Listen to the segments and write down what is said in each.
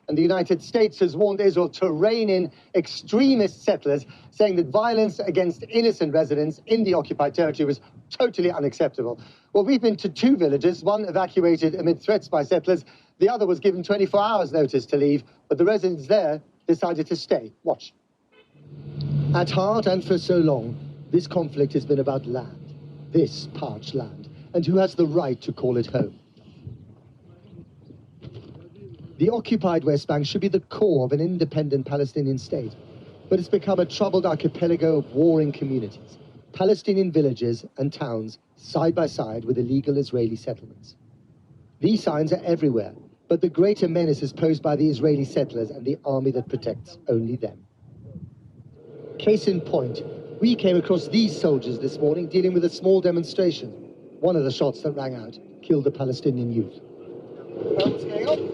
And the United States has warned Israel to rein in extremist settlers, saying that violence against innocent residents in the occupied territory was totally unacceptable. Well, we've been to 2 villages, one evacuated amid threats by settlers, the other was given 24 hours notice to leave, but the residents there decided to stay. Watch. At heart, and for so long, this conflict has been about land, this parched land, and who has the right to call it home. The occupied West Bank should be the core of an independent Palestinian state, but it's become a troubled archipelago of warring communities, Palestinian villages and towns side by side with illegal Israeli settlements. These signs are everywhere, but the greater menace is posed by the Israeli settlers and the army that protects only them. Case in point, we came across these soldiers this morning dealing with a small demonstration. One of the shots that rang out killed a Palestinian youth. What's going on?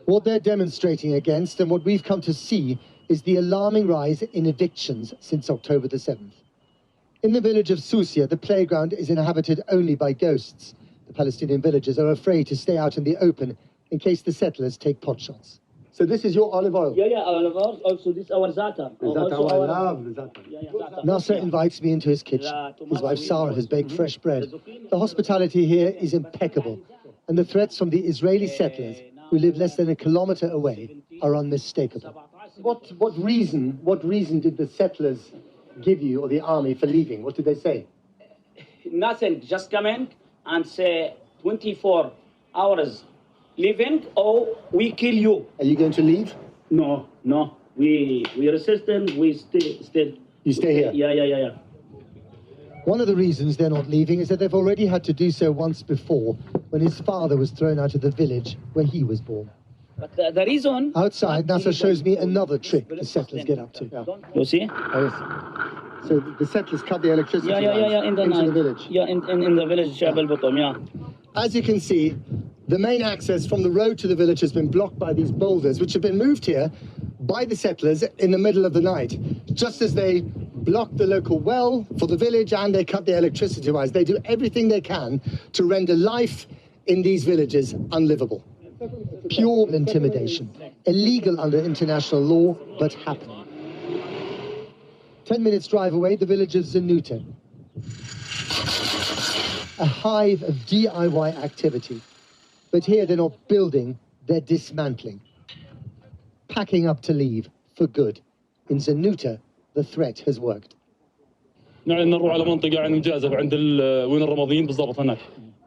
What they're demonstrating against, and what we've come to see, is the alarming rise in evictions since October the 7th. In the village of Susia, the playground is inhabited only by ghosts. The Palestinian villagers are afraid to stay out in the open in case the settlers take potshots. So this is your olive oil? Yeah, olive oil. Also, this is our za'atar. I love the za'atar. Nasser invites me into his kitchen. His wife Sarah has baked fresh bread. The hospitality here is impeccable, and the threats from the Israeli settlers, who live less than a kilometer away, are unmistakable. What reason did the settlers give you, or the army, for leaving? What did they say? Nothing. Just come in and say 24 hours leaving, or we kill you. Are you going to leave? No. We resist them. We stay. You stay here? Yeah. One of the reasons they're not leaving is that they've already had to do so once before, when his father was thrown out of the village where he was born. But the reason... Outside, Nasser shows me another trick the settlers get up to. Yeah. You see? So the settlers cut the electricity yeah, in the into night. the village. Yeah, in the village, Shabal Bottom, yeah. As you can see, the main access from the road to the village has been blocked by these boulders, which have been moved here by the settlers in the middle of the night, just as they block the local well for the village and they cut the electricity wires. They do everything they can to render life in these villages unlivable. Pure intimidation, illegal under international law, but happening. 10 minutes drive away, the village of Zanuta. A hive of DIY activity. But here they're not building, they're dismantling. Packing up to leave for good. In Zanuta, the threat has worked. نروح على منطقة عند مجازف عند وين الرماديين بالضبط هناك.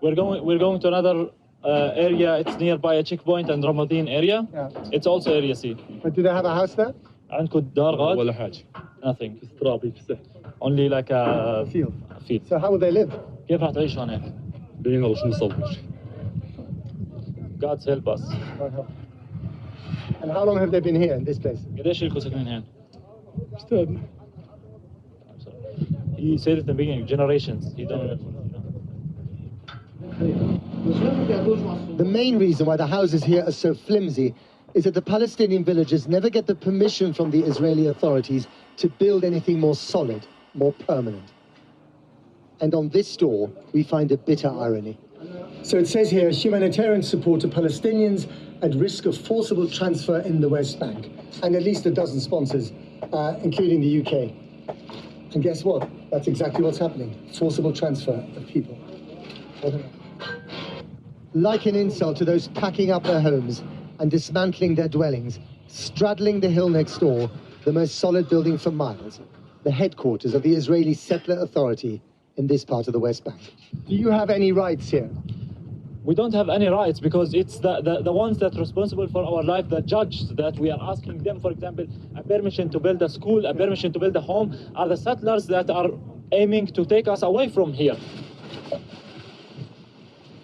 We're going to another area. It's nearby a checkpoint and Ramadin area. Yeah. It's also area C. But do they have a house there? عندكم دار غاد؟ ولا حاجة. Nothing. ترابي بس. Only like a field. Field. So how will they live? كيف راح تعيشوا هناك؟ بدنا نروح نصور. God's help us. And how long have they been here in this place? قديش لكم ساكنين هنا؟ استاذ. He said at the beginning, generations. He don't. The main reason why the houses here are so flimsy is that the Palestinian villagers never get the permission from the Israeli authorities to build anything more solid, more permanent. And on this door, we find a bitter irony. So it says here, humanitarian support to Palestinians at risk of forcible transfer in the West Bank, and at least a dozen sponsors, including the UK. And guess what? That's exactly what's happening. Forcible transfer of people. Like an insult to those packing up their homes and dismantling their dwellings, straddling the hill next door, the most solid building for miles, the headquarters of the Israeli settler authority in this part of the West Bank. Do you have any rights here? We don't have any rights because it's the ones that are responsible for our life, the judges that we are asking them, for example, a permission to build a school, a permission to build a home, are the settlers that are aiming to take us away from here.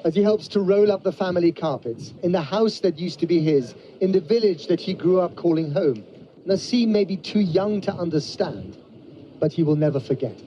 As he helps to roll up the family carpets, in the house that used to be his, in the village that he grew up calling home, Nassim may be too young to understand, but he will never forget.